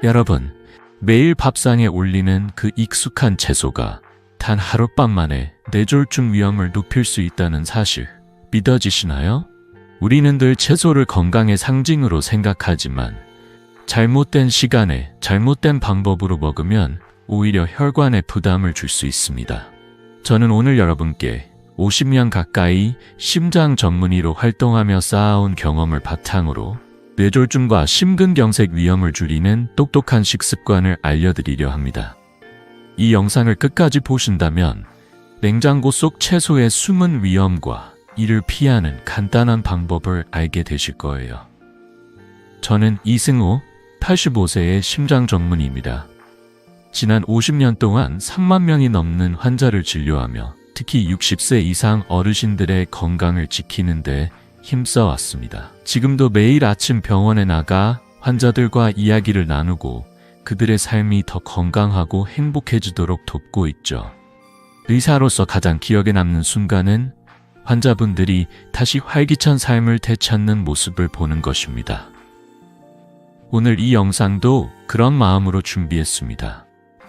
여러분, 매일 밥상에 올리는 그 익숙한 채소가 단 하룻밤 만에 뇌졸중 위험을 높일 수 있다는 사실 믿어지시나요? 우리는 늘 채소를 건강의 상징으로 생각하지만 잘못된 시간에 잘못된 방법으로 먹으면 오히려 혈관에 부담을 줄 수 있습니다. 저는 오늘 여러분께 50년 가까이 심장 전문의로 활동하며 쌓아온 경험을 바탕으로 뇌졸중과 심근경색 위험을 줄이는 똑똑한 식습관을 알려드리려 합니다. 이 영상을 끝까지 보신다면 냉장고 속 채소의 숨은 위험과 이를 피하는 간단한 방법을 알게 되실 거예요. 저는 이승호, 85세의 심장 전문의입니다. 지난 50년 동안 3만 명이 넘는 환자를 진료하며 특히 60세 이상 어르신들의 건강을 지키는 데 힘써왔습니다. 지금도 매일 아침 병원에 나가 환자들과 이야기를 나누고 그들의 삶이 더 건강하고 행복해지도록 돕고 있죠. 의사로서 가장 기억에 남는 순간은 환자분들이 다시 활기찬 삶을 되찾는 모습을 보는 것입니다. 오늘 이 영상도 그런 마음으로 준비했습니다.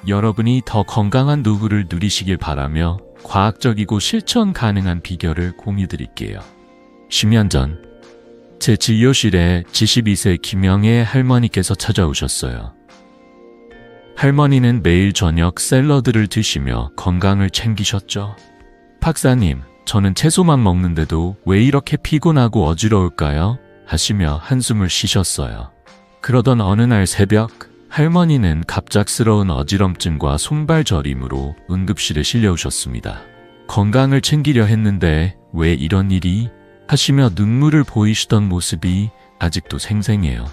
여러분이 더 건강한 노후를 누리시길 바라며 과학적이고 실천 가능한 비결을 공유드릴게요. 10년 전 제 진료실에 72세 김영애 할머니께서 찾아오셨어요. 할머니는 매일 저녁 샐러드를 드시며 건강을 챙기셨죠. 박사님, 저는 채소만 먹는데도 왜 이렇게 피곤하고 어지러울까요? 하시며 한숨을 쉬셨어요. 그러던 어느 날 새벽, 할머니는 갑작스러운 어지럼증과 손발 저림으로 응급실에 실려오셨습니다. 건강을 챙기려 했는데 왜 이런 일이? 하시며 눈물을 보이시던 모습이 아직도 생생해요.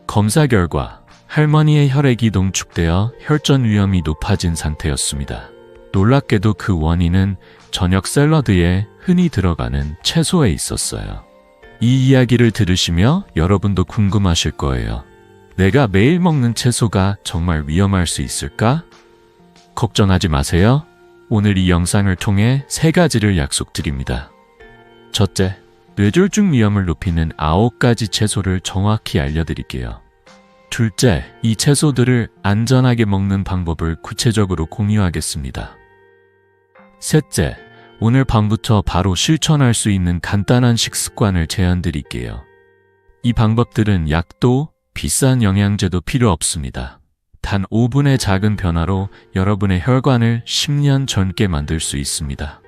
검사 결과 할머니의 혈액이 농축되어 혈전 위험이 높아진 상태였습니다. 놀랍게도 그 원인은 저녁 샐러드에 흔히 들어가는 채소에 있었어요. 이 이야기를 들으시며 여러분도 궁금하실 거예요. 내가 매일 먹는 채소가 정말 위험할 수 있을까? 걱정하지 마세요. 오늘 이 영상을 통해 3가지를 약속드립니다. 첫째, 뇌졸중 위험을 높이는 9가지 채소를 정확히 알려드릴게요. 둘째, 이 채소들을 안전하게 먹는 방법을 구체적으로 공유하겠습니다. 셋째, 오늘 밤부터 바로 실천할 수 있는 간단한 식습관을 제안드릴게요. 이 방법들은 약도 비싼 영양제도 필요 없습니다. 단 5분의 작은 변화로 여러분의 혈관을 10년 젊게 만들 수 있습니다.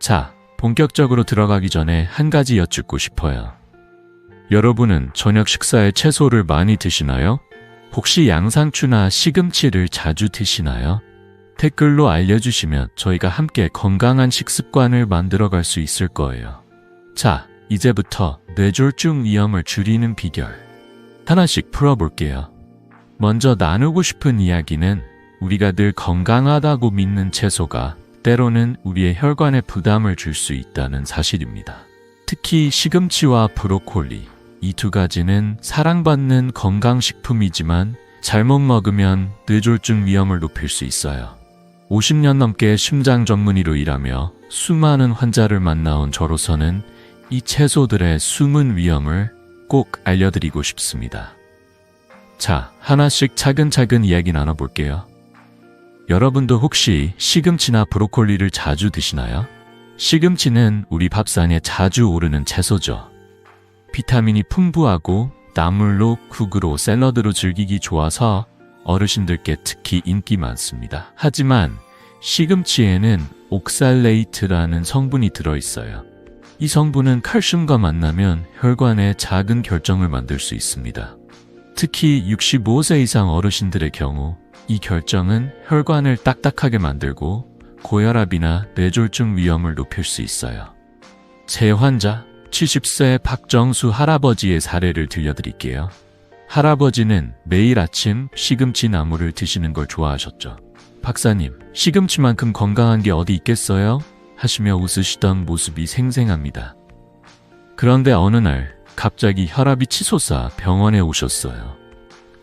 자, 본격적으로 들어가기 전에 한 가지 여쭙고 싶어요. 여러분은 저녁 식사에 채소를 많이 드시나요? 혹시 양상추나 시금치를 자주 드시나요? 댓글로 알려주시면 저희가 함께 건강한 식습관을 만들어갈 수 있을 거예요. 자, 이제부터 뇌졸중 위험을 줄이는 비결 하나씩 풀어볼게요. 먼저 나누고 싶은 이야기는 우리가 늘 건강하다고 믿는 채소가 때로는 우리의 혈관에 부담을 줄 수 있다는 사실입니다. 특히 시금치와 브로콜리, 이 2가지는 사랑받는 건강식품이지만 잘못 먹으면 뇌졸중 위험을 높일 수 있어요. 50년 넘게 심장 전문의로 일하며 수많은 환자를 만나온 저로서는 이 채소들의 숨은 위험을 꼭 알려드리고 싶습니다. 자, 하나씩 차근차근 이야기 나눠볼게요. 여러분도 혹시 시금치나 브로콜리를 자주 드시나요? 시금치는 우리 밥상에 자주 오르는 채소죠. 비타민이 풍부하고 나물로, 국으로, 샐러드로 즐기기 좋아서 어르신들께 특히 인기 많습니다. 하지만 시금치에는 옥살레이트라는 성분이 들어있어요. 이 성분은 칼슘과 만나면 혈관에 작은 결정을 만들 수 있습니다. 특히 65세 이상 어르신들의 경우 이 결정은 혈관을 딱딱하게 만들고 고혈압이나 뇌졸중 위험을 높일 수 있어요. 제 환자 70세 박정수 할아버지의 사례를 들려드릴게요. 할아버지는 매일 아침 시금치 나물을 드시는 걸 좋아하셨죠. 박사님, 시금치만큼 건강한 게 어디 있겠어요? 하시며 웃으시던 모습이 생생합니다. 그런데 어느 날 갑자기 혈압이 치솟아 병원에 오셨어요.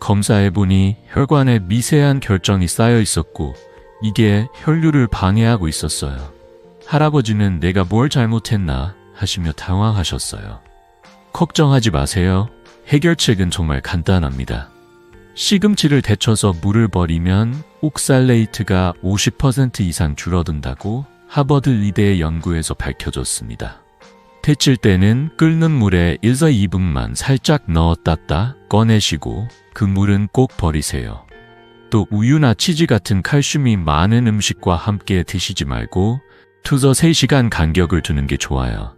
검사해보니 혈관에 미세한 결정이 쌓여 있었고 이게 혈류를 방해하고 있었어요. 할아버지는 내가 뭘 잘못했나 하시며 당황하셨어요. 걱정하지 마세요. 해결책은 정말 간단합니다. 시금치를 데쳐서 물을 버리면 옥살레이트가 50% 이상 줄어든다고 하버드 의대의 연구에서 밝혀졌습니다. 데칠 때는 끓는 물에 1에서 2분만 살짝 넣었다 꺼내시고 그 물은 꼭 버리세요. 또 우유나 치즈 같은 칼슘이 많은 음식과 함께 드시지 말고 2에서 3시간 간격을 두는 게 좋아요.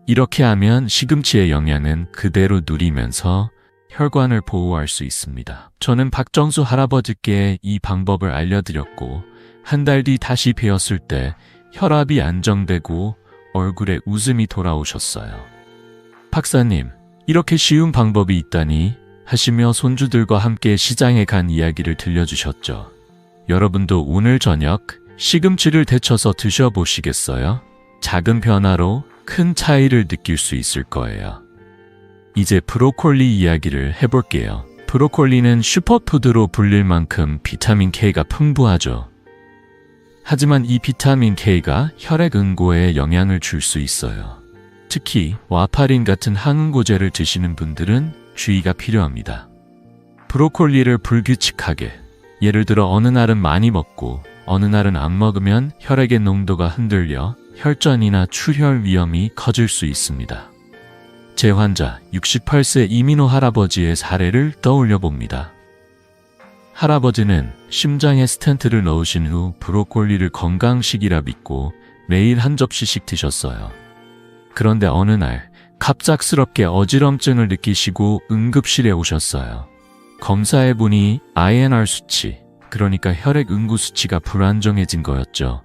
이렇게 하면 시금치의 영양은 그대로 누리면서 혈관을 보호할 수 있습니다. 저는 박정수 할아버지께 이 방법을 알려드렸고 한 달 뒤 다시 뵈었을 때 혈압이 안정되고 얼굴에 웃음이 돌아오셨어요. 박사님, 이렇게 쉬운 방법이 있다니 하시며 손주들과 함께 시장에 간 이야기를 들려주셨죠. 여러분도 오늘 저녁 시금치를 데쳐서 드셔보시겠어요? 작은 변화로 큰 차이를 느낄 수 있을 거예요. 이제 브로콜리 이야기를 해볼게요. 브로콜리는 슈퍼푸드로 불릴 만큼 비타민 K가 풍부하죠. 하지만 이 비타민 K가 혈액 응고에 영향을 줄 수 있어요. 특히 와파린 같은 항응고제를 드시는 분들은 주의가 필요합니다. 브로콜리를 불규칙하게, 예를 들어 어느 날은 많이 먹고 어느 날은 안 먹으면 혈액의 농도가 흔들려 혈전이나 출혈 위험이 커질 수 있습니다. 제 환자 68세 이민호 할아버지의 사례를 떠올려 봅니다. 할아버지는 심장에 스텐트를 넣으신 후 브로콜리를 건강식이라 믿고 매일 한 접시씩 드셨어요. 그런데 어느 날 갑작스럽게 어지럼증을 느끼시고 응급실에 오셨어요. 검사해보니 INR 수치, 그러니까 혈액 응고 수치가 불안정해진 거였죠.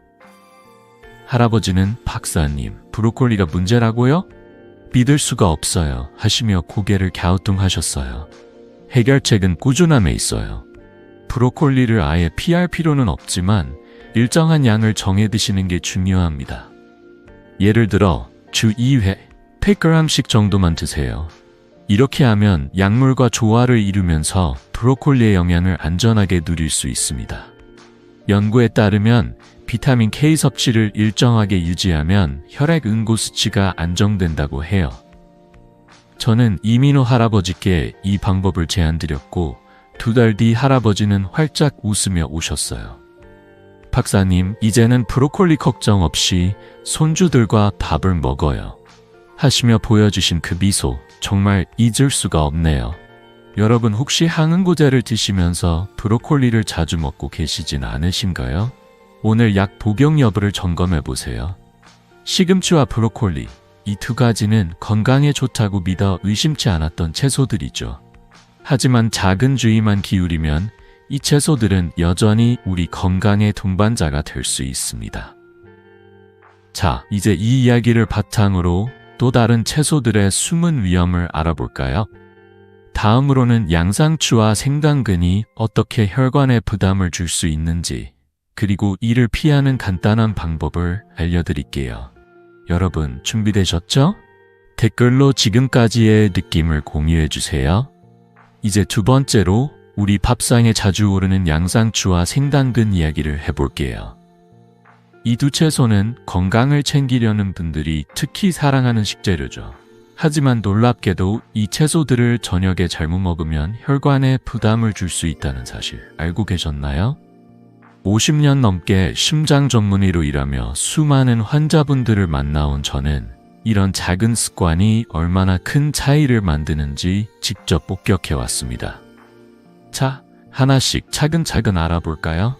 할아버지는 박사님, 브로콜리가 문제라고요? 믿을 수가 없어요 하시며 고개를 갸우뚱하셨어요. 해결책은 꾸준함에 있어요. 브로콜리를 아예 피할 필요는 없지만 일정한 양을 정해 드시는 게 중요합니다. 예를 들어 주 2회 100g씩 정도만 드세요. 이렇게 하면 약물과 조화를 이루면서 브로콜리의 영양을 안전하게 누릴 수 있습니다. 연구에 따르면 비타민 K 섭취를 일정하게 유지하면 혈액 응고 수치가 안정된다고 해요. 저는 이민호 할아버지께 이 방법을 제안드렸고 2달 뒤 할아버지는 활짝 웃으며 오셨어요. 박사님, 이제는 브로콜리 걱정 없이 손주들과 밥을 먹어요 하시며 보여주신 그 미소, 정말 잊을 수가 없네요. 여러분 혹시 항응고제를 드시면서 브로콜리를 자주 먹고 계시진 않으신가요? 오늘 약 복용 여부를 점검해 보세요. 시금치와 브로콜리, 이 두 가지는 건강에 좋다고 믿어 의심치 않았던 채소들이죠. 하지만 작은 주의만 기울이면 이 채소들은 여전히 우리 건강의 동반자가 될 수 있습니다. 자, 이제 이 이야기를 바탕으로 또 다른 채소들의 숨은 위험을 알아볼까요? 다음으로는 양상추와 생당근이 어떻게 혈관에 부담을 줄 수 있는지, 그리고 이를 피하는 간단한 방법을 알려드릴게요. 여러분 준비되셨죠? 댓글로 지금까지의 느낌을 공유해주세요. 이제 두 번째로 우리 밥상에 자주 오르는 양상추와 생당근 이야기를 해볼게요. 이 두 채소는 건강을 챙기려는 분들이 특히 사랑하는 식재료죠. 하지만 놀랍게도 이 채소들을 저녁에 잘못 먹으면 혈관에 부담을 줄 수 있다는 사실 알고 계셨나요? 50년 넘게 심장 전문의로 일하며 수많은 환자분들을 만나온 저는 이런 작은 습관이 얼마나 큰 차이를 만드는지 직접 목격해왔습니다. 자, 하나씩 차근차근 알아볼까요?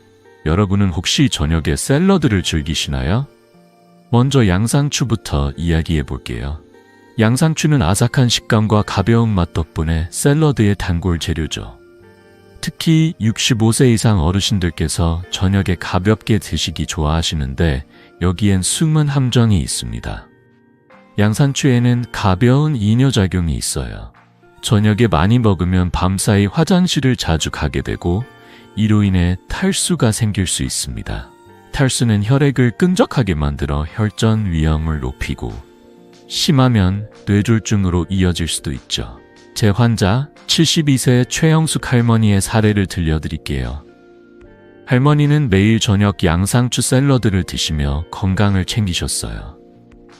여러분은 혹시 저녁에 샐러드를 즐기시나요? 먼저 양상추부터 이야기해볼게요. 양상추는 아삭한 식감과 가벼운 맛 덕분에 샐러드의 단골 재료죠. 특히 65세 이상 어르신들께서 저녁에 가볍게 드시기 좋아하시는데 여기엔 숨은 함정이 있습니다. 양상추에는 가벼운 이뇨작용이 있어요. 저녁에 많이 먹으면 밤사이 화장실을 자주 가게 되고 이로 인해 탈수가 생길 수 있습니다. 탈수는 혈액을 끈적하게 만들어 혈전 위험을 높이고 심하면 뇌졸중으로 이어질 수도 있죠. 제 환자 72세 최영숙 할머니의 사례를 들려드릴게요. 할머니는 매일 저녁 양상추 샐러드를 드시며 건강을 챙기셨어요.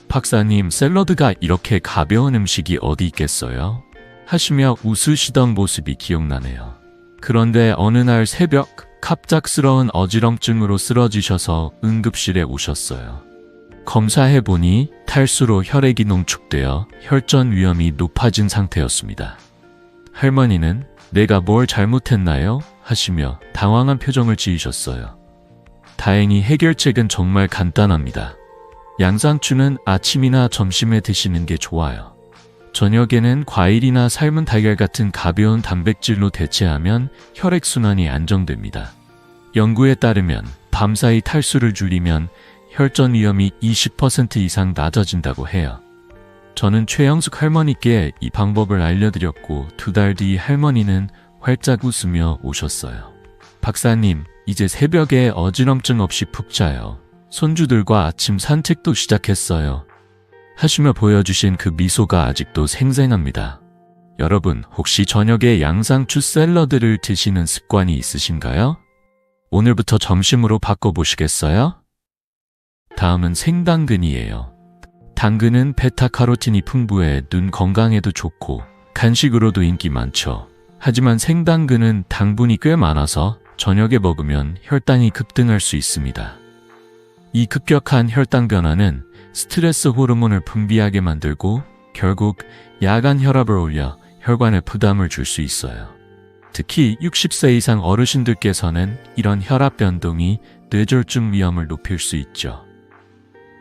박사님, 샐러드가 이렇게 가벼운 음식이 어디 있겠어요? 하시며 웃으시던 모습이 기억나네요. 그런데 어느 날 새벽 갑작스러운 어지럼증으로 쓰러지셔서 응급실에 오셨어요. 검사해보니 탈수로 혈액이 농축되어 혈전 위험이 높아진 상태였습니다. 할머니는 내가 뭘 잘못했나요? 하시며 당황한 표정을 지으셨어요. 다행히 해결책은 정말 간단합니다. 양상추는 아침이나 점심에 드시는 게 좋아요. 저녁에는 과일이나 삶은 달걀 같은 가벼운 단백질로 대체하면 혈액순환이 안정됩니다. 연구에 따르면 밤사이 탈수를 줄이면 혈전 위험이 20% 이상 낮아진다고 해요. 저는 최영숙 할머니께 이 방법을 알려드렸고 2달 뒤 할머니는 활짝 웃으며 오셨어요. 박사님, 이제 새벽에 어지럼증 없이 푹 자요. 손주들과 아침 산책도 시작했어요. 하시며 보여주신 그 미소가 아직도 생생합니다. 여러분, 혹시 저녁에 양상추 샐러드를 드시는 습관이 있으신가요? 오늘부터 점심으로 바꿔보시겠어요? 다음은 생당근이에요. 당근은 베타카로틴이 풍부해 눈 건강에도 좋고 간식으로도 인기 많죠. 하지만 생당근은 당분이 꽤 많아서 저녁에 먹으면 혈당이 급등할 수 있습니다. 이 급격한 혈당 변화는 스트레스 호르몬을 분비하게 만들고 결국 야간 혈압을 올려 혈관에 부담을 줄 수 있어요. 특히 60세 이상 어르신들께서는 이런 혈압 변동이 뇌졸중 위험을 높일 수 있죠.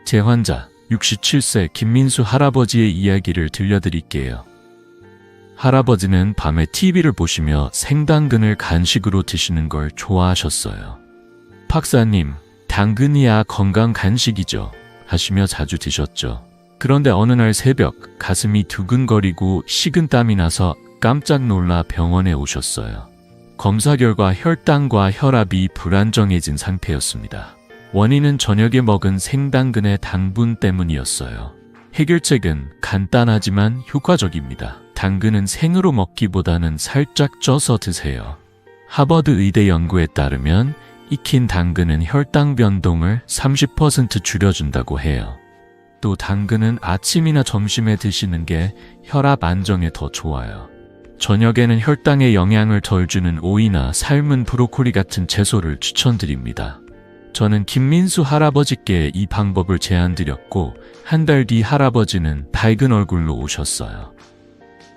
제 환자 67세 김민수 할아버지의 이야기를 들려드릴게요. 할아버지는 밤에 TV를 보시며 생당근을 간식으로 드시는 걸 좋아하셨어요. 박사님, 당근이야 건강 간식이죠. 하시며 자주 드셨죠. 그런데 어느 날 새벽 가슴이 두근거리고 식은땀이 나서 깜짝 놀라 병원에 오셨어요. 검사 결과 혈당과 혈압이 불안정해진 상태였습니다. 원인은 저녁에 먹은 생당근의 당분 때문이었어요. 해결책은 간단하지만 효과적입니다. 당근은 생으로 먹기보다는 살짝 쪄서 드세요. 하버드 의대 연구에 따르면 익힌 당근은 혈당 변동을 30% 줄여준다고 해요. 또 당근은 아침이나 점심에 드시는 게 혈압 안정에 더 좋아요. 저녁에는 혈당에 영향을 덜 주는 오이나 삶은 브로콜리 같은 채소를 추천드립니다. 저는 김민수 할아버지께 이 방법을 제안드렸고 한 달 뒤 할아버지는 밝은 얼굴로 오셨어요.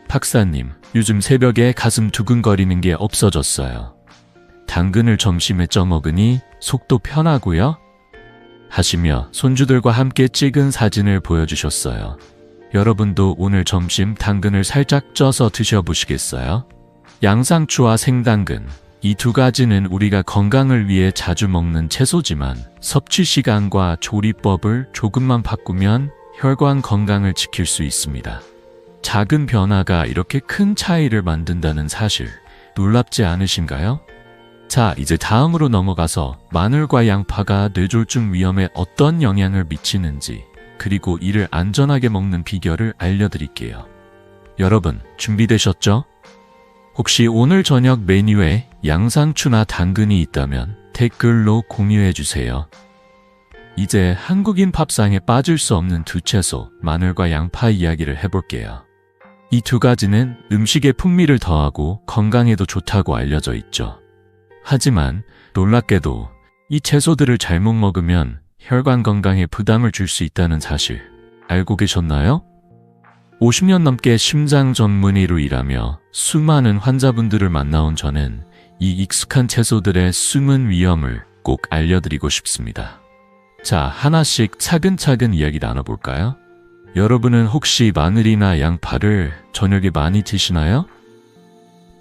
박사님, 요즘 새벽에 가슴 두근거리는 게 없어졌어요. 당근을 점심에 쪄 먹으니 속도 편하고요. 하시며 손주들과 함께 찍은 사진을 보여주셨어요. 여러분도 오늘 점심 당근을 살짝 쪄서 드셔보시겠어요? 양상추와 생당근, 이 두 가지는 우리가 건강을 위해 자주 먹는 채소지만 섭취 시간과 조리법을 조금만 바꾸면 혈관 건강을 지킬 수 있습니다. 작은 변화가 이렇게 큰 차이를 만든다는 사실, 놀랍지 않으신가요? 자, 이제 다음으로 넘어가서 마늘과 양파가 뇌졸중 위험에 어떤 영향을 미치는지, 그리고 이를 안전하게 먹는 비결을 알려드릴게요. 여러분, 준비되셨죠? 혹시 오늘 저녁 메뉴에 양상추나 당근이 있다면 댓글로 공유해주세요. 이제 한국인 밥상에 빠질 수 없는 두 채소, 마늘과 양파 이야기를 해볼게요. 이 두 가지는 음식의 풍미를 더하고 건강에도 좋다고 알려져 있죠. 하지만 놀랍게도 이 채소들을 잘못 먹으면 혈관 건강에 부담을 줄 수 있다는 사실 알고 계셨나요? 50년 넘게 심장 전문의로 일하며 수많은 환자분들을 만나온 저는 이 익숙한 채소들의 숨은 위험을 꼭 알려드리고 싶습니다. 자, 하나씩 차근차근 이야기 나눠볼까요? 여러분은 혹시 마늘이나 양파를 저녁에 많이 드시나요?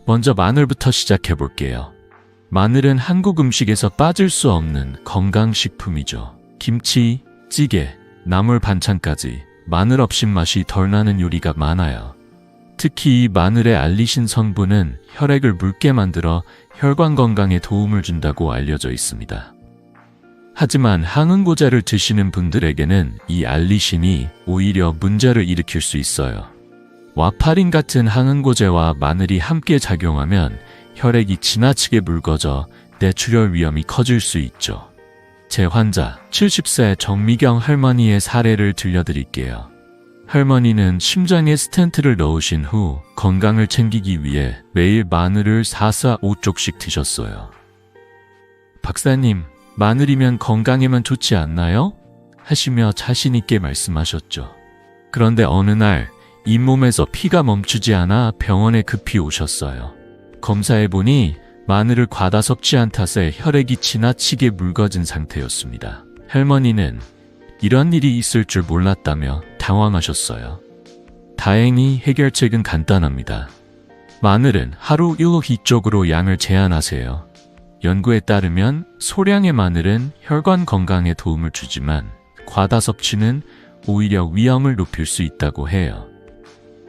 먼저 마늘부터 시작해볼게요. 마늘은 한국 음식에서 빠질 수 없는 건강식품이죠. 김치, 찌개, 나물 반찬까지 마늘 없인 맛이 덜 나는 요리가 많아요. 특히 이 마늘의 알리신 성분은 혈액을 묽게 만들어 혈관 건강에 도움을 준다고 알려져 있습니다. 하지만 항응고제를 드시는 분들에게는 이 알리신이 오히려 문제를 일으킬 수 있어요. 와파린 같은 항응고제와 마늘이 함께 작용하면 혈액이 지나치게 묽어져 뇌출혈 위험이 커질 수 있죠. 제 환자 70세 정미경 할머니의 사례를 들려드릴게요. 할머니는 심장에 스텐트를 넣으신 후 건강을 챙기기 위해 매일 마늘을 4-5쪽씩 드셨어요. 박사님, 마늘이면 건강에만 좋지 않나요? 하시며 자신있게 말씀하셨죠. 그런데 어느 날 잇몸에서 피가 멈추지 않아 병원에 급히 오셨어요. 검사해보니 마늘을 과다 섭취한 탓에 혈액이 지나치게 묽어진 상태였습니다. 할머니는 이런 일이 있을 줄 몰랐다며 당황하셨어요. 다행히 해결책은 간단합니다. 마늘은 하루 1호히쪽으로 양을 제한하세요. 연구에 따르면 소량의 마늘은 혈관 건강에 도움을 주지만 과다 섭취는 오히려 위험을 높일 수 있다고 해요.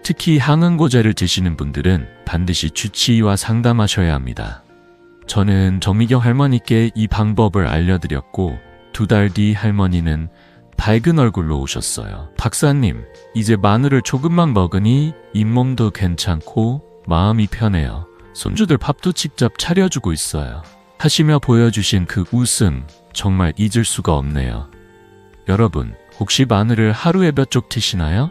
특히 항응고제를 드시는 분들은 반드시 주치의와 상담하셔야 합니다. 저는 정미경 할머니께 이 방법을 알려드렸고 2달 뒤 할머니는 밝은 얼굴로 오셨어요. 박사님, 이제 마늘을 조금만 먹으니 잇몸도 괜찮고 마음이 편해요. 손주들 밥도 직접 차려주고 있어요. 하시며 보여주신 그 웃음, 정말 잊을 수가 없네요. 여러분, 혹시 마늘을 하루에 몇 쪽 드시나요?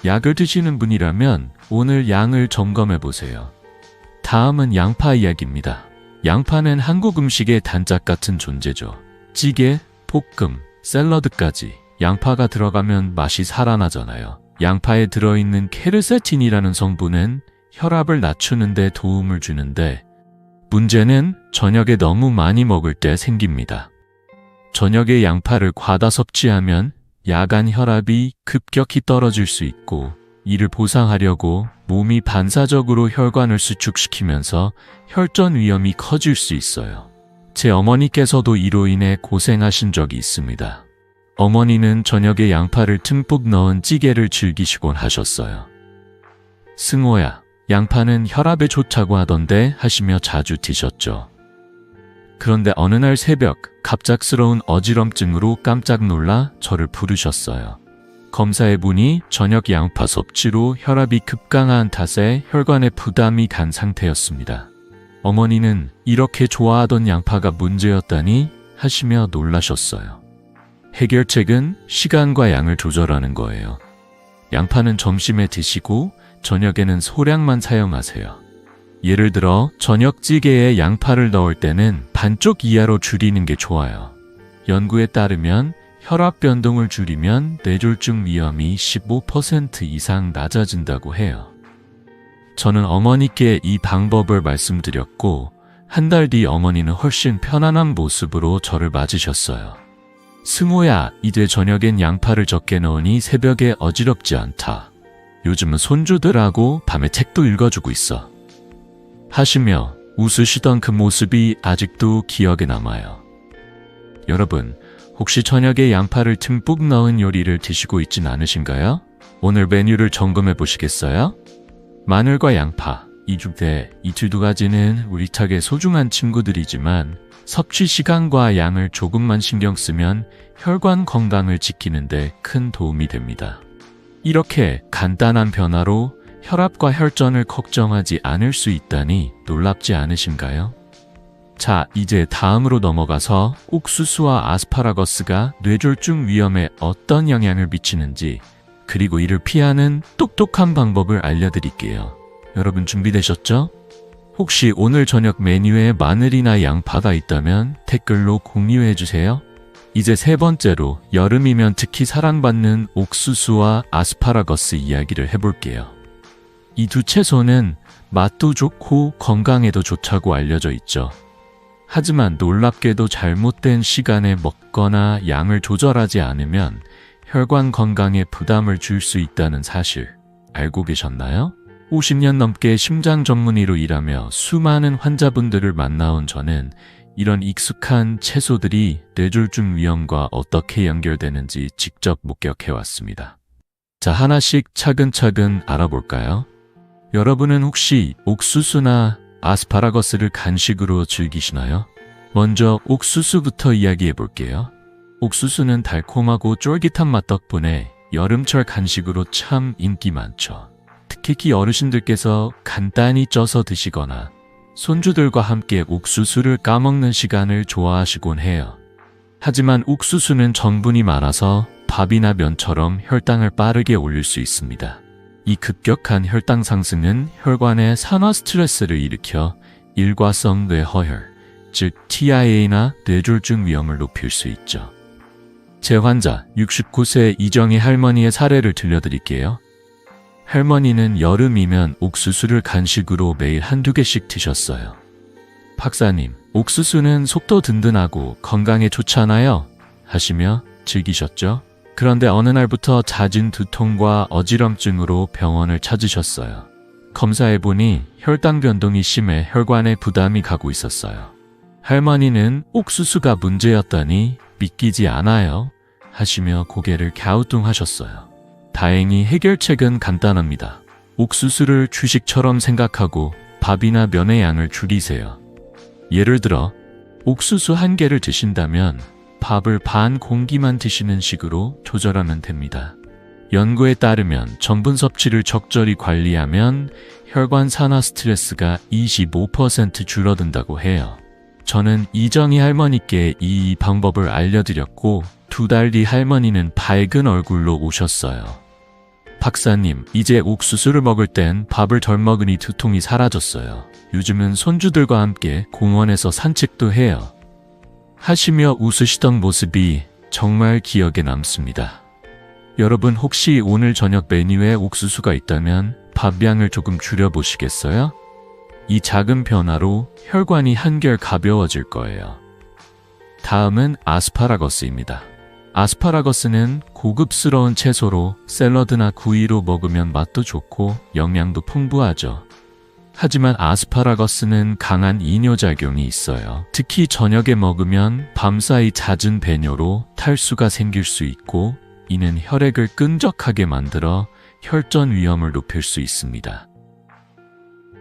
약을 드시는 분이라면 오늘 양을 점검해 보세요. 다음은 양파 이야기입니다. 양파는 한국 음식의 단짝 같은 존재죠. 찌개, 볶음, 샐러드까지 양파가 들어가면 맛이 살아나잖아요. 양파에 들어있는 케르세틴이라는 성분은 혈압을 낮추는 데 도움을 주는데 문제는 저녁에 너무 많이 먹을 때 생깁니다. 저녁에 양파를 과다 섭취하면 야간 혈압이 급격히 떨어질 수 있고 이를 보상하려고 몸이 반사적으로 혈관을 수축시키면서 혈전 위험이 커질 수 있어요. 제 어머니께서도 이로 인해 고생하신 적이 있습니다. 어머니는 저녁에 양파를 듬뿍 넣은 찌개를 즐기시곤 하셨어요. 승호야, 양파는 혈압에 좋다고 하던데 하시며 자주 드셨죠. 그런데 어느 날 새벽 갑작스러운 어지럼증으로 깜짝 놀라 저를 부르셨어요. 검사해보니 저녁 양파 섭취로 혈압이 급강한 탓에 혈관에 부담이 간 상태였습니다. 어머니는 이렇게 좋아하던 양파가 문제였다니 하시며 놀라셨어요. 해결책은 시간과 양을 조절하는 거예요. 양파는 점심에 드시고 저녁에는 소량만 사용하세요. 예를 들어 저녁 찌개에 양파를 넣을 때는 반쪽 이하로 줄이는 게 좋아요. 연구에 따르면 혈압 변동을 줄이면 뇌졸중 위험이 15% 이상 낮아진다고 해요. 저는 어머니께 이 방법을 말씀드렸고 한 달 뒤 어머니는 훨씬 편안한 모습으로 저를 맞으셨어요. 승호야, 이제 저녁엔 양파를 적게 넣으니 새벽에 어지럽지 않다. 요즘은 손주들하고 밤에 책도 읽어주고 있어. 하시며 웃으시던 그 모습이 아직도 기억에 남아요. 여러분, 혹시 저녁에 양파를 듬뿍 넣은 요리를 드시고 있진 않으신가요? 오늘 메뉴를 점검해 보시겠어요? 마늘과 양파, 이 두 가지는 우리 탁의 소중한 친구들이지만 섭취 시간과 양을 조금만 신경 쓰면 혈관 건강을 지키는 데 큰 도움이 됩니다. 이렇게 간단한 변화로 혈압과 혈전을 걱정하지 않을 수 있다니 놀랍지 않으신가요? 자, 이제 다음으로 넘어가서 옥수수와 아스파라거스가 뇌졸중 위험에 어떤 영향을 미치는지 그리고 이를 피하는 똑똑한 방법을 알려드릴게요. 여러분 준비되셨죠? 혹시 오늘 저녁 메뉴에 마늘이나 양파가 있다면 댓글로 공유해주세요. 이제 세 번째로 여름이면 특히 사랑받는 옥수수와 아스파라거스 이야기를 해볼게요. 이 두 채소는 맛도 좋고 건강에도 좋다고 알려져 있죠. 하지만 놀랍게도 잘못된 시간에 먹거나 양을 조절하지 않으면 혈관 건강에 부담을 줄 수 있다는 사실 알고 계셨나요? 50년 넘게 심장 전문의로 일하며 수많은 환자분들을 만나온 저는 이런 익숙한 채소들이 뇌졸중 위험과 어떻게 연결되는지 직접 목격해왔습니다. 자, 하나씩 차근차근 알아볼까요? 여러분은 혹시 옥수수나 아스파라거스를 간식으로 즐기시나요? 먼저 옥수수부터 이야기해 볼게요. 옥수수는 달콤하고 쫄깃한 맛 덕분에 여름철 간식으로 참 인기 많죠. 특히 어르신들께서 간단히 쪄서 드시거나 손주들과 함께 옥수수를 까먹는 시간을 좋아하시곤 해요. 하지만 옥수수는 전분이 많아서 밥이나 면처럼 혈당을 빠르게 올릴 수 있습니다. 이 급격한 혈당 상승은 혈관에 산화 스트레스를 일으켜 일과성 뇌허혈, 즉 TIA나 뇌졸중 위험을 높일 수 있죠. 제 환자 69세 이정희 할머니의 사례를 들려드릴게요. 할머니는 여름이면 옥수수를 간식으로 매일 한두 개씩 드셨어요. 박사님, 옥수수는 속도 든든하고 건강에 좋잖아요 하시며 즐기셨죠? 그런데 어느 날부터 잦은 두통과 어지럼증으로 병원을 찾으셨어요. 검사해보니 혈당 변동이 심해 혈관에 부담이 가고 있었어요. 할머니는 옥수수가 문제였다니 믿기지 않아요 하시며 고개를 갸우뚱하셨어요. 다행히 해결책은 간단합니다. 옥수수를 주식처럼 생각하고 밥이나 면의 양을 줄이세요. 예를 들어 옥수수 1개를 드신다면 밥을 반 공기만 드시는 식으로 조절하면 됩니다. 연구에 따르면 전분 섭취를 적절히 관리하면 혈관 산화 스트레스가 25% 줄어든다고 해요. 저는 이정희 할머니께 이 방법을 알려드렸고 2달 뒤 할머니는 밝은 얼굴로 오셨어요. 박사님, 이제 옥수수를 먹을 땐 밥을 덜 먹으니 두통이 사라졌어요. 요즘은 손주들과 함께 공원에서 산책도 해요. 하시며 웃으시던 모습이 정말 기억에 남습니다. 여러분 혹시 오늘 저녁 메뉴에 옥수수가 있다면 밥량을 조금 줄여보시겠어요? 이 작은 변화로 혈관이 한결 가벼워질 거예요. 다음은 아스파라거스입니다. 아스파라거스는 고급스러운 채소로 샐러드나 구이로 먹으면 맛도 좋고 영양도 풍부하죠. 하지만 아스파라거스는 강한 이뇨작용이 있어요. 특히 저녁에 먹으면 밤사이 잦은 배뇨로 탈수가 생길 수 있고 이는 혈액을 끈적하게 만들어 혈전 위험을 높일 수 있습니다.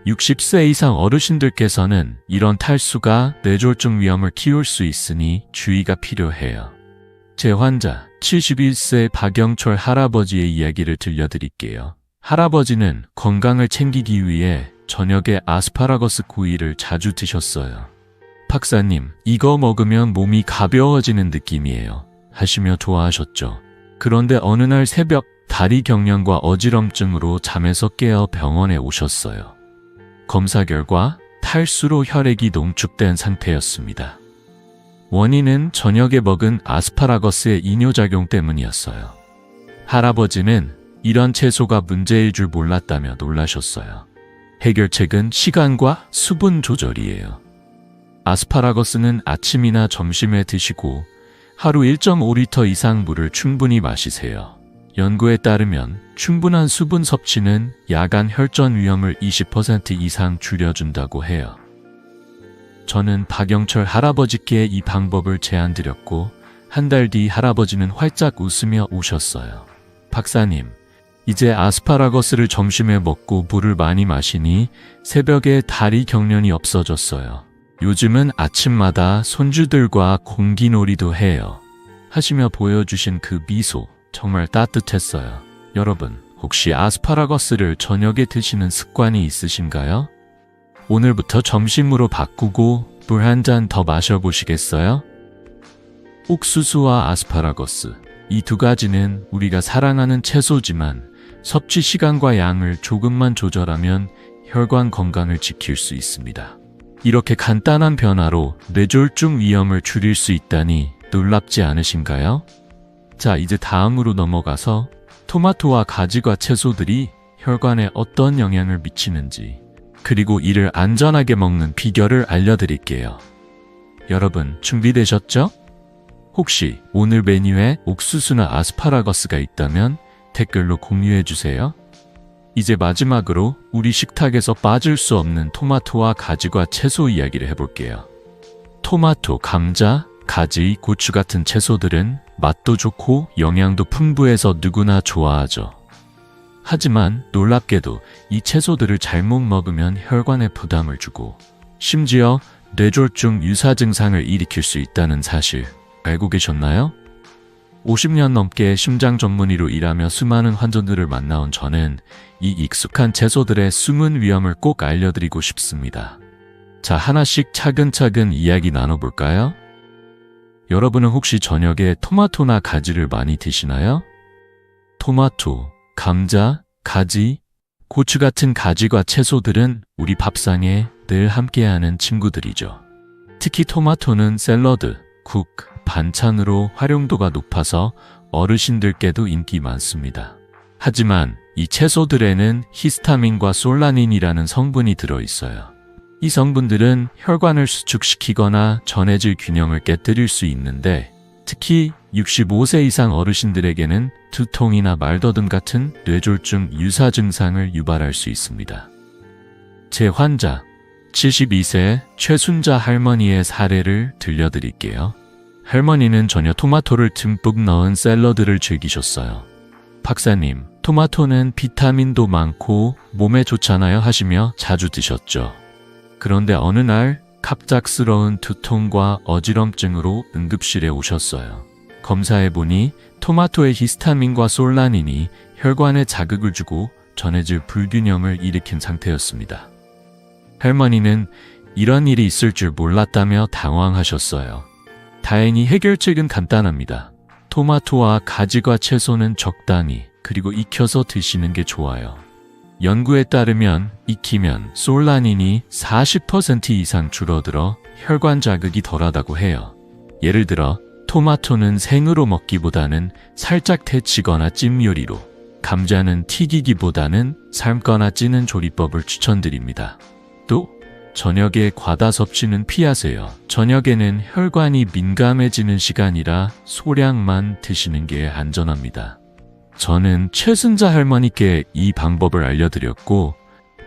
60세 이상 어르신들께서는 이런 탈수가 뇌졸중 위험을 키울 수 있으니 주의가 필요해요. 제 환자 71세 박영철 할아버지의 이야기를 들려드릴게요. 할아버지는 건강을 챙기기 위해 저녁에 아스파라거스 구이를 자주 드셨어요. 박사님, 이거 먹으면 몸이 가벼워지는 느낌이에요 하시며 좋아하셨죠. 그런데 어느 날 새벽 다리 경련과 어지럼증으로 잠에서 깨어 병원에 오셨어요. 검사 결과 탈수로 혈액이 농축된 상태였습니다. 원인은 저녁에 먹은 아스파라거스의 이뇨작용 때문이었어요. 할아버지는 이런 채소가 문제일 줄 몰랐다며 놀라셨어요. 해결책은 시간과 수분 조절이에요. 아스파라거스는 아침이나 점심에 드시고 하루 1.5리터 이상 물을 충분히 마시세요. 연구에 따르면 충분한 수분 섭취는 야간 혈전 위험을 20% 이상 줄여준다고 해요. 저는 박영철 할아버지께 이 방법을 제안드렸고 한 달 뒤 할아버지는 활짝 웃으며 오셨어요. 박사님, 이제 아스파라거스를 점심에 먹고 물을 많이 마시니 새벽에 다리 경련이 없어졌어요. 요즘은 아침마다 손주들과 공기놀이도 해요. 하시며 보여주신 그 미소 정말 따뜻했어요. 여러분, 혹시 아스파라거스를 저녁에 드시는 습관이 있으신가요? 오늘부터 점심으로 바꾸고 물 한 잔 더 마셔보시겠어요? 옥수수와 아스파라거스, 이 두 가지는 우리가 사랑하는 채소지만 섭취 시간과 양을 조금만 조절하면 혈관 건강을 지킬 수 있습니다. 이렇게 간단한 변화로 뇌졸중 위험을 줄일 수 있다니 놀랍지 않으신가요? 자, 이제 다음으로 넘어가서 토마토와 가지과 채소들이 혈관에 어떤 영향을 미치는지, 그리고 이를 안전하게 먹는 비결을 알려드릴게요. 여러분, 준비되셨죠? 혹시 오늘 메뉴에 옥수수나 아스파라거스가 있다면 댓글로 공유해주세요. 이제 마지막으로 우리 식탁에서 빠질 수 없는 토마토와 가지과 채소 이야기를 해볼게요. 토마토, 감자, 가지, 고추 같은 채소들은 맛도 좋고 영양도 풍부해서 누구나 좋아하죠. 하지만 놀랍게도 이 채소들을 잘못 먹으면 혈관에 부담을 주고 심지어 뇌졸중 유사 증상을 일으킬 수 있다는 사실 알고 계셨나요? 50년 넘게 심장 전문의로 일하며 수많은 환자들을 만나온 저는 이 익숙한 채소들의 숨은 위험을 꼭 알려드리고 싶습니다. 자, 하나씩 차근차근 이야기 나눠볼까요? 여러분은 혹시 저녁에 토마토나 가지를 많이 드시나요? 토마토, 감자, 가지, 고추 같은 가지과 채소들은 우리 밥상에 늘 함께하는 친구들이죠. 특히 토마토는 샐러드, 국, 반찬으로 활용도가 높아서 어르신들께도 인기 많습니다. 하지만 이 채소들에는 히스타민과 솔라닌이라는 성분이 들어있어요. 이 성분들은 혈관을 수축시키거나 전해질 균형을 깨뜨릴 수 있는데 특히 65세 이상 어르신들에게는 두통이나 말더듬 같은 뇌졸중 유사 증상을 유발할 수 있습니다. 제 환자, 72세 최순자 할머니의 사례를 들려드릴게요. 할머니는 전혀 토마토를 듬뿍 넣은 샐러드를 즐기셨어요. 박사님, 토마토는 비타민도 많고 몸에 좋잖아요 하시며 자주 드셨죠. 그런데 어느 날 갑작스러운 두통과 어지럼증으로 응급실에 오셨어요. 검사해보니 토마토의 히스타민과 솔라닌이 혈관에 자극을 주고 전해질 불균형을 일으킨 상태였습니다. 할머니는 이런 일이 있을 줄 몰랐다며 당황하셨어요. 다행히 해결책은 간단합니다. 토마토와 가지과 채소는 적당히 그리고 익혀서 드시는 게 좋아요. 연구에 따르면 익히면 솔라닌이 40% 이상 줄어들어 혈관 자극이 덜하다고 해요. 예를 들어 토마토는 생으로 먹기보다는 살짝 데치거나 찜 요리로, 감자는 튀기기보다는 삶거나 찌는 조리법을 추천드립니다. 또 저녁에 과다 섭취는 피하세요. 저녁에는 혈관이 민감해지는 시간이라 소량만 드시는 게 안전합니다. 저는 최순자 할머니께 이 방법을 알려드렸고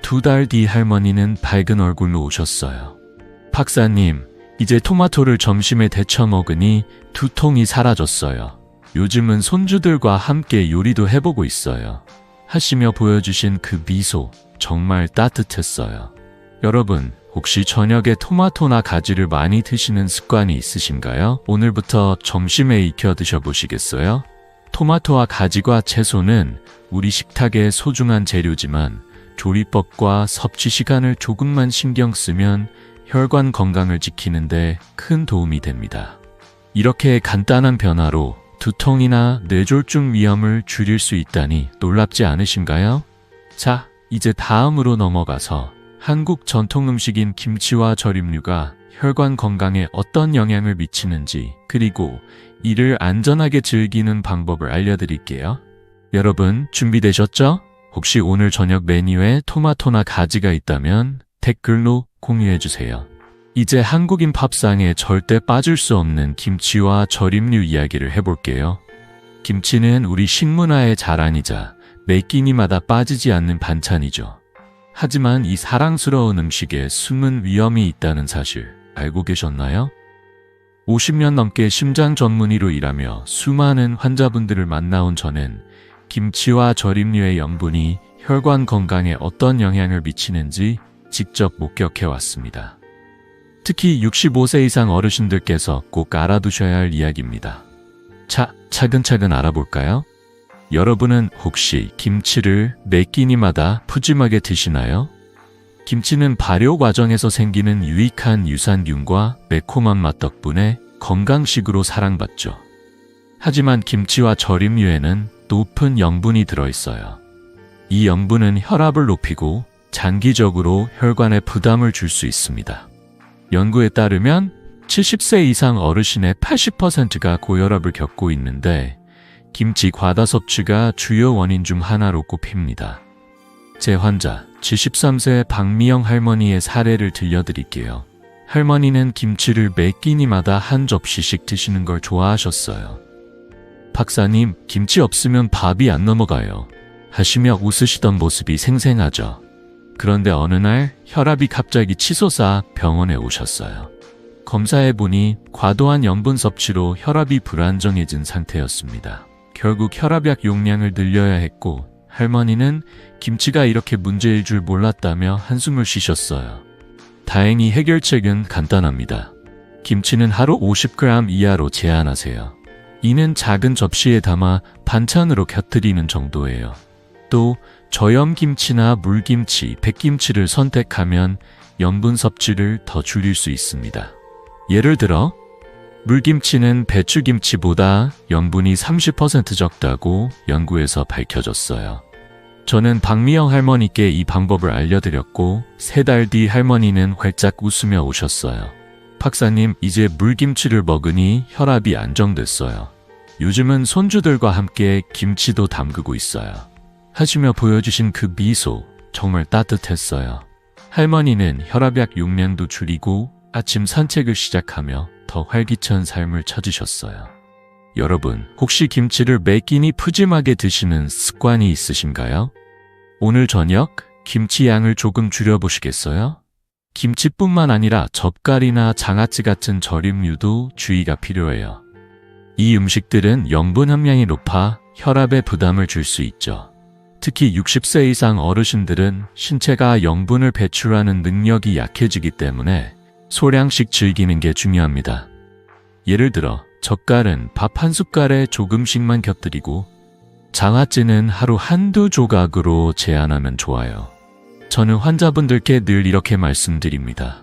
2달 뒤 할머니는 밝은 얼굴로 오셨어요. 박사님, 이제 토마토를 점심에 데쳐 먹으니 두통이 사라졌어요. 요즘은 손주들과 함께 요리도 해보고 있어요. 하시며 보여주신 그 미소 정말 따뜻했어요. 여러분, 혹시 저녁에 토마토나 가지를 많이 드시는 습관이 있으신가요? 오늘부터 점심에 익혀 드셔보시겠어요? 토마토와 가지과 채소는 우리 식탁의 소중한 재료지만 조리법과 섭취 시간을 조금만 신경 쓰면 혈관 건강을 지키는데 큰 도움이 됩니다. 이렇게 간단한 변화로 두통이나 뇌졸중 위험을 줄일 수 있다니 놀랍지 않으신가요? 자, 이제 다음으로 넘어가서 한국 전통 음식인 김치와 절임류가 혈관 건강에 어떤 영향을 미치는지 그리고 이를 안전하게 즐기는 방법을 알려드릴게요. 여러분 준비되셨죠? 혹시 오늘 저녁 메뉴에 토마토나 가지가 있다면 댓글로 공유해주세요. 이제 한국인 밥상에 절대 빠질 수 없는 김치와 절임류 이야기를 해볼게요. 김치는 우리 식문화의 자랑이자 매 끼니마다 빠지지 않는 반찬이죠. 하지만 이 사랑스러운 음식에 숨은 위험이 있다는 사실 알고 계셨나요? 50년 넘게 심장 전문의로 일하며 수많은 환자분들을 만나온 저는 김치와 절임류의 염분이 혈관 건강에 어떤 영향을 미치는지 직접 목격해 왔습니다. 특히 65세 이상 어르신들께서 꼭 알아두셔야 할 이야기입니다. 자, 차근차근 알아볼까요? 여러분은 혹시 김치를 매 끼니마다 푸짐하게 드시나요? 김치는 발효 과정에서 생기는 유익한 유산균과 매콤한 맛 덕분에 건강식으로 사랑받죠. 하지만 김치와 절임류에는 높은 염분이 들어있어요. 이 염분은 혈압을 높이고 장기적으로 혈관에 부담을 줄 수 있습니다. 연구에 따르면 70세 이상 어르신의 80%가 고혈압을 겪고 있는데 김치 과다 섭취가 주요 원인 중 하나로 꼽힙니다. 제 환자 73세 박미영 할머니의 사례를 들려드릴게요. 할머니는 김치를 매 끼니마다 한 접시씩 드시는 걸 좋아하셨어요. 박사님, 김치 없으면 밥이 안 넘어가요. 하시며 웃으시던 모습이 생생하죠. 그런데 어느 날 혈압이 갑자기 치솟아 병원에 오셨어요. 검사해보니 과도한 염분 섭취로 혈압이 불안정해진 상태였습니다. 결국 혈압약 용량을 늘려야 했고 할머니는 김치가 이렇게 문제일 줄 몰랐다며 한숨을 쉬셨어요. 다행히 해결책은 간단합니다. 김치는 하루 50g 이하로 제한하세요. 이는 작은 접시에 담아 반찬으로 곁들이는 정도예요. 또 저염김치나 물김치, 백김치를 선택하면 염분 섭취를 더 줄일 수 있습니다. 예를 들어 물김치는 배추김치보다 염분이 30% 적다고 연구에서 밝혀졌어요. 저는 박미영 할머니께 이 방법을 알려드렸고 3달 뒤 할머니는 활짝 웃으며 오셨어요. 박사님, 이제 물김치를 먹으니 혈압이 안정됐어요. 요즘은 손주들과 함께 김치도 담그고 있어요. 하시며 보여주신 그 미소 정말 따뜻했어요. 할머니는 혈압약 용량도 줄이고 아침 산책을 시작하며 더 활기찬 삶을 찾으셨어요. 여러분, 혹시 김치를 매 끼니 푸짐하게 드시는 습관이 있으신가요? 오늘 저녁 김치 양을 조금 줄여보시겠어요? 김치뿐만 아니라 젓갈이나 장아찌 같은 절임류도 주의가 필요해요. 이 음식들은 염분 함량이 높아 혈압에 부담을 줄 수 있죠. 특히 60세 이상 어르신들은 신체가 염분을 배출하는 능력이 약해지기 때문에 소량씩 즐기는 게 중요합니다. 예를 들어 젓갈은 밥 한 숟갈에 조금씩만 곁들이고 장아찌는 하루 한두 조각으로 제한하면 좋아요. 저는 환자분들께 늘 이렇게 말씀드립니다.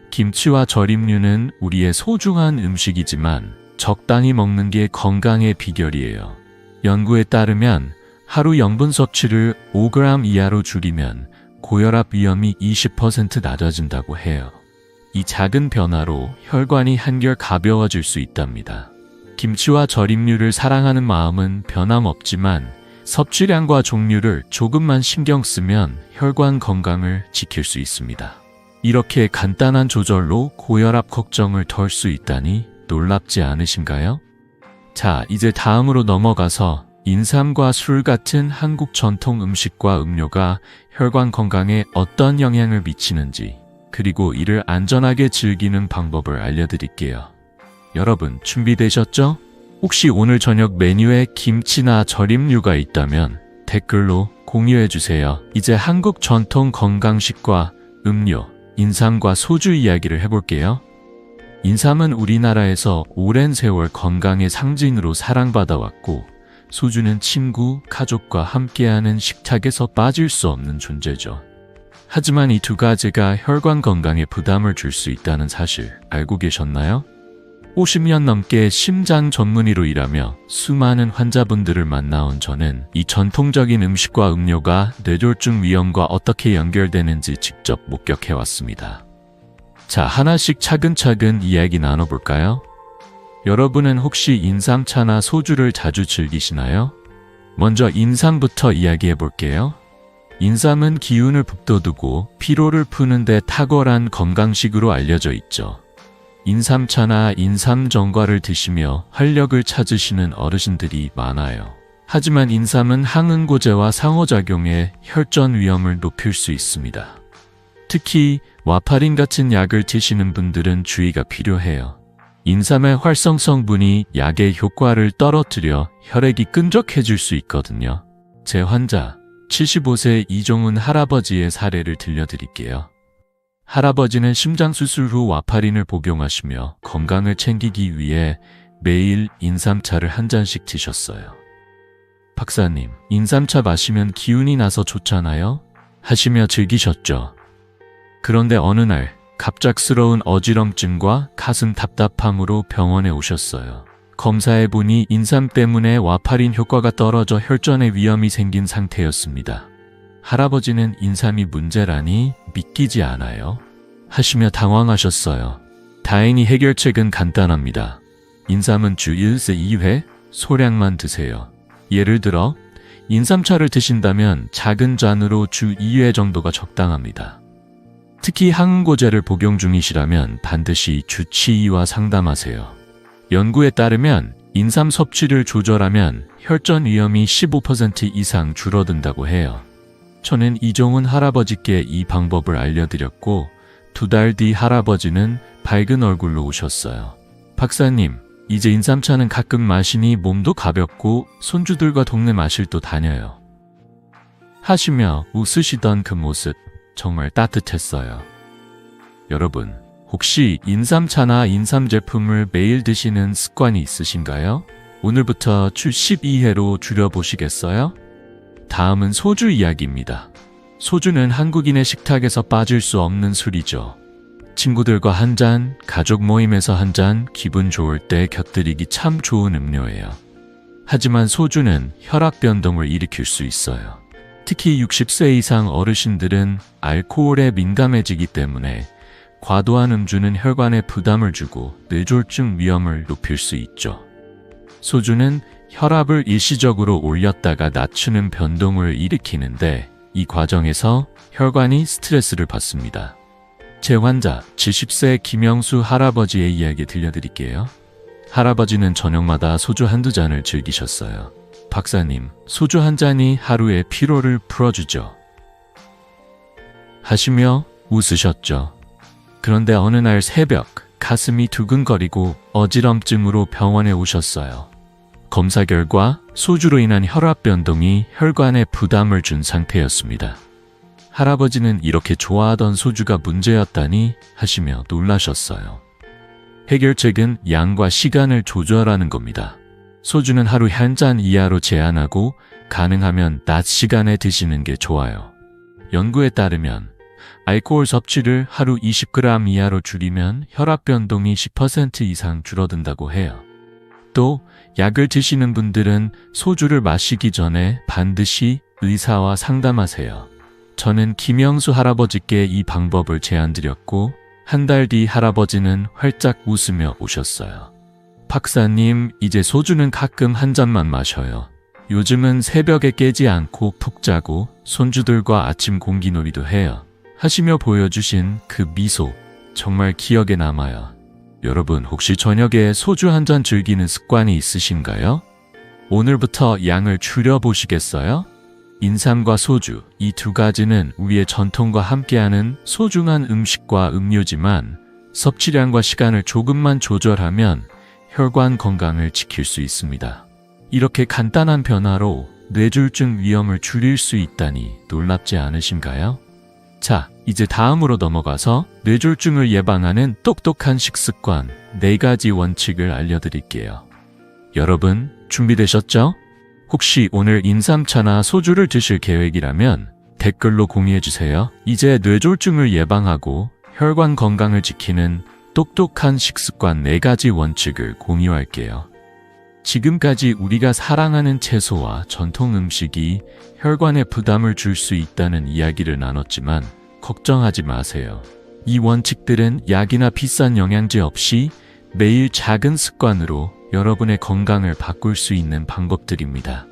김치와 절임류는 우리의 소중한 음식이지만 적당히 먹는 게 건강의 비결이에요. 연구에 따르면 하루 염분 섭취를 5g 이하로 줄이면 고혈압 위험이 20% 낮아진다고 해요. 이 작은 변화로 혈관이 한결 가벼워질 수 있답니다. 김치와 절임류를 사랑하는 마음은 변함없지만 섭취량과 종류를 조금만 신경 쓰면 혈관 건강을 지킬 수 있습니다. 이렇게 간단한 조절로 고혈압 걱정을 덜 수 있다니 놀랍지 않으신가요? 자, 이제 다음으로 넘어가서 인삼과 술 같은 한국 전통 음식과 음료가 혈관 건강에 어떤 영향을 미치는지, 그리고 이를 안전하게 즐기는 방법을 알려드릴게요. 여러분, 준비되셨죠? 혹시 오늘 저녁 메뉴에 김치나 절임류가 있다면 댓글로 공유해주세요. 이제 한국 전통 건강식과 음료, 인삼과 소주 이야기를 해볼게요. 인삼은 우리나라에서 오랜 세월 건강의 상징으로 사랑받아왔고, 소주는 친구, 가족과 함께하는 식탁에서 빠질 수 없는 존재죠. 하지만 이 두 가지가 혈관 건강에 부담을 줄 수 있다는 사실 알고 계셨나요? 50년 넘게 심장 전문의로 일하며 수많은 환자분들을 만나온 저는 이 전통적인 음식과 음료가 뇌졸중 위험과 어떻게 연결되는지 직접 목격해왔습니다. 자, 하나씩 차근차근 이야기 나눠볼까요? 여러분은 혹시 인삼차나 소주를 자주 즐기시나요? 먼저 인삼부터 이야기해볼게요. 인삼은 기운을 북돋우고 피로를 푸는 데 탁월한 건강식으로 알려져 있죠. 인삼차나 인삼전과를 드시며 활력을 찾으시는 어르신들이 많아요. 하지만 인삼은 항응고제와 상호작용해 혈전 위험을 높일 수 있습니다. 특히 와파린 같은 약을 드시는 분들은 주의가 필요해요. 인삼의 활성 성분이 약의 효과를 떨어뜨려 혈액이 끈적해질 수 있거든요. 제 환자 75세 이종훈 할아버지의 사례를 들려드릴게요. 할아버지는 심장수술 후 와파린을 복용하시며 건강을 챙기기 위해 매일 인삼차를 한 잔씩 드셨어요. 박사님, 인삼차 마시면 기운이 나서 좋잖아요? 하시며 즐기셨죠. 그런데 어느 날 갑작스러운 어지럼증과 가슴 답답함으로 병원에 오셨어요. 검사해보니 인삼 때문에 와파린 효과가 떨어져 혈전에 위험이 생긴 상태였습니다. 할아버지는 인삼이 문제라니 믿기지 않아요? 하시며 당황하셨어요. 다행히 해결책은 간단합니다. 인삼은 주 1세 2회 소량만 드세요. 예를 들어 인삼차를 드신다면 작은 잔으로 주 2회 정도가 적당합니다. 특히 항응고제를 복용 중이시라면 반드시 주치의와 상담하세요. 연구에 따르면 인삼 섭취를 조절하면 혈전 위험이 15% 이상 줄어든다고 해요. 저는 이종훈 할아버지께 이 방법을 알려드렸고 2달 뒤 할아버지는 밝은 얼굴로 오셨어요. 박사님, 이제 인삼차는 가끔 마시니 몸도 가볍고 손주들과 동네 마실도 다녀요. 하시며 웃으시던 그 모습 정말 따뜻했어요. 여러분, 혹시 인삼차나 인삼 제품을 매일 드시는 습관이 있으신가요? 오늘부터 주 12회로 줄여보시겠어요? 다음은 소주 이야기입니다. 소주는 한국인의 식탁에서 빠질 수 없는 술이죠. 친구들과 한 잔, 가족 모임에서 한 잔, 기분 좋을 때 곁들이기 참 좋은 음료예요. 하지만 소주는 혈압 변동을 일으킬 수 있어요. 특히 60세 이상 어르신들은 알코올에 민감해지기 때문에 과도한 음주는 혈관에 부담을 주고 뇌졸중 위험을 높일 수 있죠. 소주는 혈압을 일시적으로 올렸다가 낮추는 변동을 일으키는데 이 과정에서 혈관이 스트레스를 받습니다. 제 환자 70세 김영수 할아버지의 이야기 들려드릴게요. 할아버지는 저녁마다 소주 한두 잔을 즐기셨어요. 박사님, 소주 한 잔이 하루의 피로를 풀어주죠. 하시며 웃으셨죠. 그런데 어느 날 새벽 가슴이 두근거리고 어지럼증으로 병원에 오셨어요. 검사 결과 소주로 인한 혈압 변동이 혈관에 부담을 준 상태였습니다. 할아버지는 이렇게 좋아하던 소주가 문제였다니 하시며 놀라셨어요. 해결책은 양과 시간을 조절하는 겁니다. 소주는 하루 한 잔 이하로 제한하고 가능하면 낮 시간에 드시는 게 좋아요. 연구에 따르면 알코올 섭취를 하루 20g 이하로 줄이면 혈압 변동이 10% 이상 줄어든다고 해요. 또 약을 드시는 분들은 소주를 마시기 전에 반드시 의사와 상담하세요. 저는 김영수 할아버지께 이 방법을 제안드렸고 한 달 뒤 할아버지는 활짝 웃으며 오셨어요. 박사님, 이제 소주는 가끔 한 잔만 마셔요. 요즘은 새벽에 깨지 않고 푹 자고 손주들과 아침 공기놀이도 해요. 하시며 보여주신 그 미소, 정말 기억에 남아요. 여러분, 혹시 저녁에 소주 한 잔 즐기는 습관이 있으신가요? 오늘부터 양을 줄여보시겠어요? 인삼과 소주, 이 두 가지는 우리의 전통과 함께하는 소중한 음식과 음료지만 섭취량과 시간을 조금만 조절하면 혈관 건강을 지킬 수 있습니다. 이렇게 간단한 변화로 뇌졸중 위험을 줄일 수 있다니 놀랍지 않으신가요? 자, 이제 다음으로 넘어가서 뇌졸중을 예방하는 똑똑한 식습관 4가지 원칙을 알려드릴게요. 여러분, 준비되셨죠? 혹시 오늘 인삼차나 소주를 드실 계획이라면 댓글로 공유해주세요. 이제 뇌졸중을 예방하고 혈관 건강을 지키는 똑똑한 식습관 4가지 원칙을 공유할게요. 지금까지 우리가 사랑하는 채소와 전통 음식이 혈관에 부담을 줄 수 있다는 이야기를 나눴지만 걱정하지 마세요. 이 원칙들은 약이나 비싼 영양제 없이 매일 작은 습관으로 여러분의 건강을 바꿀 수 있는 방법들입니다.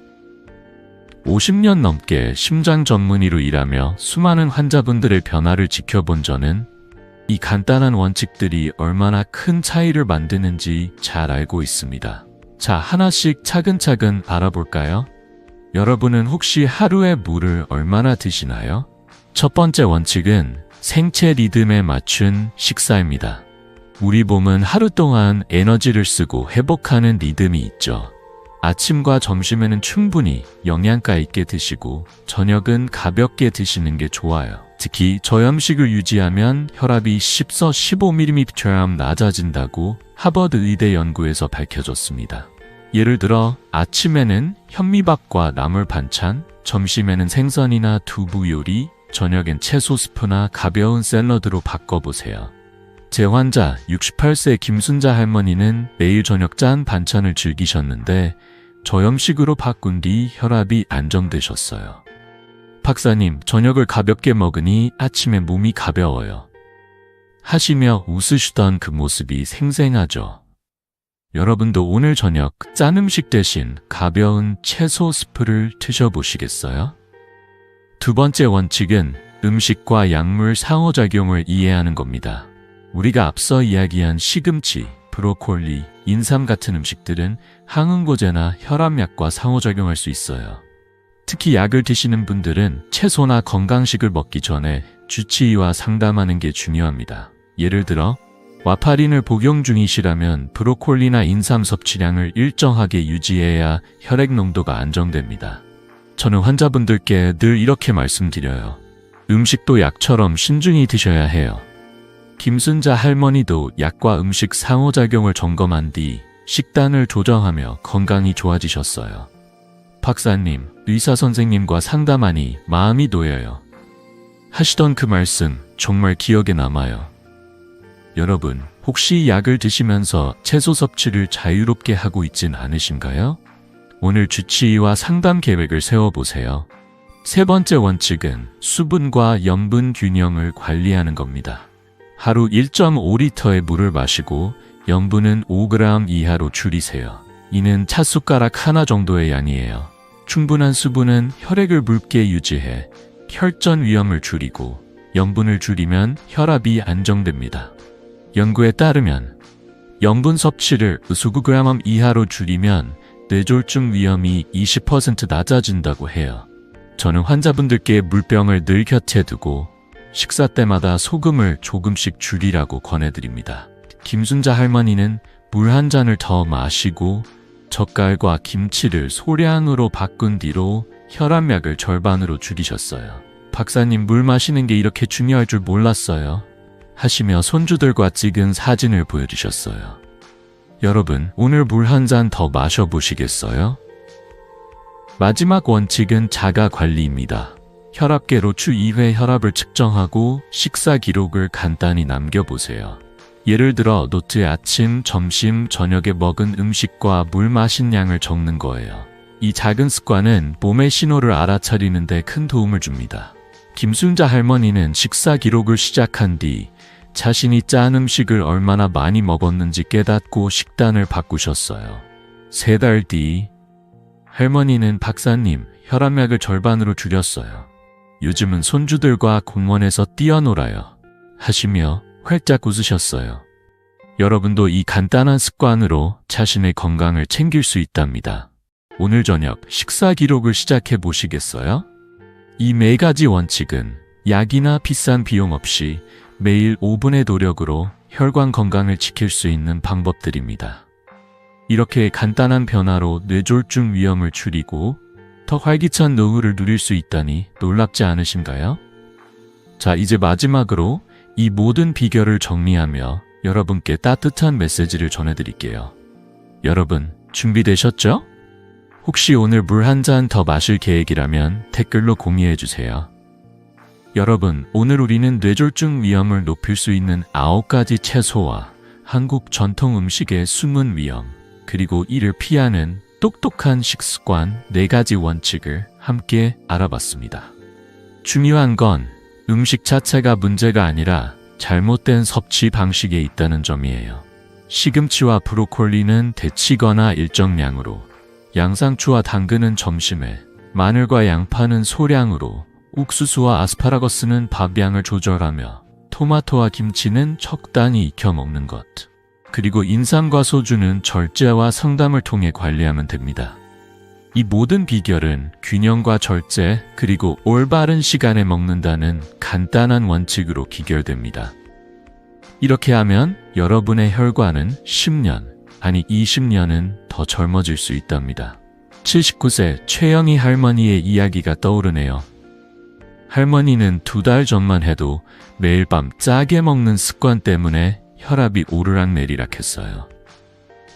50년 넘게 심장 전문의로 일하며 수많은 환자분들의 변화를 지켜본 저는 이 간단한 원칙들이 얼마나 큰 차이를 만드는지 잘 알고 있습니다. 자, 하나씩 차근차근 알아볼까요? 여러분은 혹시 하루에 물을 얼마나 드시나요? 첫 번째 원칙은 생체 리듬에 맞춘 식사입니다. 우리 몸은 하루 동안 에너지를 쓰고 회복하는 리듬이 있죠. 아침과 점심에는 충분히 영양가 있게 드시고 저녁은 가볍게 드시는 게 좋아요. 특히 저염식을 유지하면 혈압이 10서 15mm 낮아진다고 하버드 의대 연구에서 밝혀졌습니다. 예를 들어 아침에는 현미밥과 나물 반찬, 점심에는 생선이나 두부 요리, 저녁엔 채소 스프나 가벼운 샐러드로 바꿔보세요. 제 환자 68세 김순자 할머니는 매일 저녁 짠 반찬을 즐기셨는데 저염식으로 바꾼 뒤 혈압이 안정되셨어요. 박사님, 저녁을 가볍게 먹으니 아침에 몸이 가벼워요. 하시며 웃으시던 그 모습이 생생하죠. 여러분도 오늘 저녁 짠 음식 대신 가벼운 채소 스프를 드셔보시겠어요? 두 번째 원칙은 음식과 약물 상호작용을 이해하는 겁니다. 우리가 앞서 이야기한 시금치, 브로콜리, 인삼 같은 음식들은 항응고제나 혈압약과 상호작용할 수 있어요. 특히 약을 드시는 분들은 채소나 건강식을 먹기 전에 주치의와 상담하는 게 중요합니다. 예를 들어 와파린을 복용 중이시라면 브로콜리나 인삼 섭취량을 일정하게 유지해야 혈액 농도가 안정됩니다. 저는 환자분들께 늘 이렇게 말씀드려요. 음식도 약처럼 신중히 드셔야 해요. 김순자 할머니도 약과 음식 상호작용을 점검한 뒤 식단을 조정하며 건강이 좋아지셨어요. 박사님, 의사 선생님과 상담하니 마음이 놓여요. 하시던 그 말씀 정말 기억에 남아요. 여러분, 혹시 약을 드시면서 채소 섭취를 자유롭게 하고 있진 않으신가요? 오늘 주치의와 상담 계획을 세워보세요. 세 번째 원칙은 수분과 염분 균형을 관리하는 겁니다. 하루 1.5리터의 물을 마시고 염분은 5g 이하로 줄이세요. 이는 찻숟가락 하나 정도의 양이에요. 충분한 수분은 혈액을 묽게 유지해 혈전 위험을 줄이고 염분을 줄이면 혈압이 안정됩니다. 연구에 따르면 염분 섭취를 25g 이하로 줄이면 뇌졸중 위험이 20% 낮아진다고 해요. 저는 환자분들께 물병을 늘 곁에 두고 식사 때마다 소금을 조금씩 줄이라고 권해드립니다. 김순자 할머니는 물 한 잔을 더 마시고 젓갈과 김치를 소량으로 바꾼 뒤로 혈압약을 절반으로 줄이셨어요. 박사님, 물 마시는 게 이렇게 중요할 줄 몰랐어요. 하시며 손주들과 찍은 사진을 보여주셨어요. 여러분, 오늘 물 한 잔 더 마셔보시겠어요? 마지막 원칙은 자가 관리입니다. 혈압계로 주 2회 혈압을 측정하고 식사 기록을 간단히 남겨보세요. 예를 들어 노트에 아침, 점심, 저녁에 먹은 음식과 물 마신 양을 적는 거예요. 이 작은 습관은 몸의 신호를 알아차리는 데 큰 도움을 줍니다. 김순자 할머니는 식사 기록을 시작한 뒤 자신이 짠 음식을 얼마나 많이 먹었는지 깨닫고 식단을 바꾸셨어요. 3달 뒤 할머니는 박사님, 혈압약을 절반으로 줄였어요. 요즘은 손주들과 공원에서 뛰어놀아요. 하시며 활짝 웃으셨어요. 여러분도 이 간단한 습관으로 자신의 건강을 챙길 수 있답니다. 오늘 저녁 식사 기록을 시작해 보시겠어요? 이 4가지 원칙은 약이나 비싼 비용 없이 매일 5분의 노력으로 혈관 건강을 지킬 수 있는 방법들입니다. 이렇게 간단한 변화로 뇌졸중 위험을 줄이고 더 활기찬 노후를 누릴 수 있다니 놀랍지 않으신가요? 자, 이제 마지막으로 이 모든 비결을 정리하며 여러분께 따뜻한 메시지를 전해드릴게요. 여러분, 준비되셨죠? 혹시 오늘 물 한 잔 더 마실 계획이라면 댓글로 공유해주세요. 여러분, 오늘 우리는 뇌졸중 위험을 높일 수 있는 9가지 채소와 한국 전통 음식의 숨은 위험, 그리고 이를 피하는 똑똑한 식습관 4가지 원칙을 함께 알아봤습니다. 중요한 건 음식 자체가 문제가 아니라 잘못된 섭취 방식에 있다는 점이에요. 시금치와 브로콜리는 데치거나 일정량으로, 양상추와 당근은 점심에, 마늘과 양파는 소량으로, 옥수수와 아스파라거스는 밥양을 조절하며, 토마토와 김치는 적당히 익혀 먹는 것. 그리고 인삼과 소주는 절제와 상담을 통해 관리하면 됩니다. 이 모든 비결은 균형과 절제, 그리고 올바른 시간에 먹는다는 간단한 원칙으로 기결됩니다. 이렇게 하면 여러분의 혈관은 10년, 아니 20년은 더 젊어질 수 있답니다. 79세 최영희 할머니의 이야기가 떠오르네요. 할머니는 2달 전만 해도 매일 밤 짜게 먹는 습관 때문에 혈압이 오르락내리락 했어요.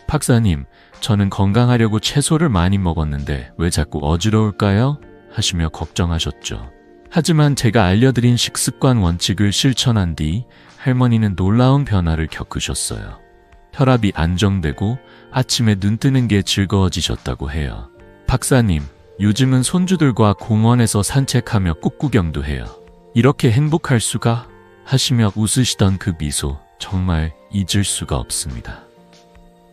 박사님, 저는 건강하려고 채소를 많이 먹었는데 왜 자꾸 어지러울까요? 하시며 걱정하셨죠. 하지만 제가 알려드린 식습관 원칙을 실천한 뒤 할머니는 놀라운 변화를 겪으셨어요. 혈압이 안정되고 아침에 눈 뜨는 게 즐거워지셨다고 해요. 박사님, 요즘은 손주들과 공원에서 산책하며 꽃구경도 해요. 이렇게 행복할 수가? 하시며 웃으시던 그 미소, 정말 잊을 수가 없습니다.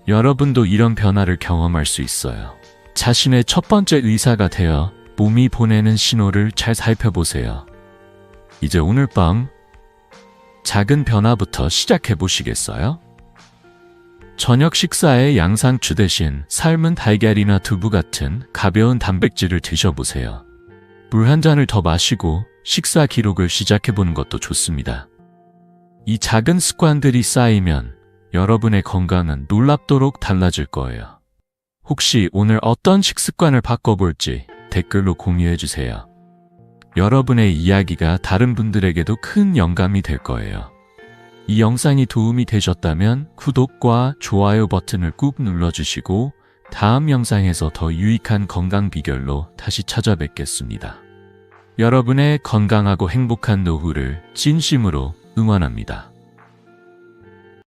여러분도 이런 변화를 경험할 수 있어요. 자신의 첫 번째 의사가 되어 몸이 보내는 신호를 잘 살펴보세요. 이제 오늘 밤 작은 변화부터 시작해 보시겠어요? 저녁 식사에 양상추 대신 삶은 달걀이나 두부 같은 가벼운 단백질을 드셔보세요. 물 한 잔을 더 마시고 식사 기록을 시작해 보는 것도 좋습니다. 이 작은 습관들이 쌓이면 여러분의 건강은 놀랍도록 달라질 거예요. 혹시 오늘 어떤 식습관을 바꿔볼지 댓글로 공유해주세요. 여러분의 이야기가 다른 분들에게도 큰 영감이 될 거예요. 이 영상이 도움이 되셨다면 구독과 좋아요 버튼을 꾹 눌러주시고 다음 영상에서 더 유익한 건강 비결로 다시 찾아뵙겠습니다. 여러분의 건강하고 행복한 노후를 진심으로 응원합니다.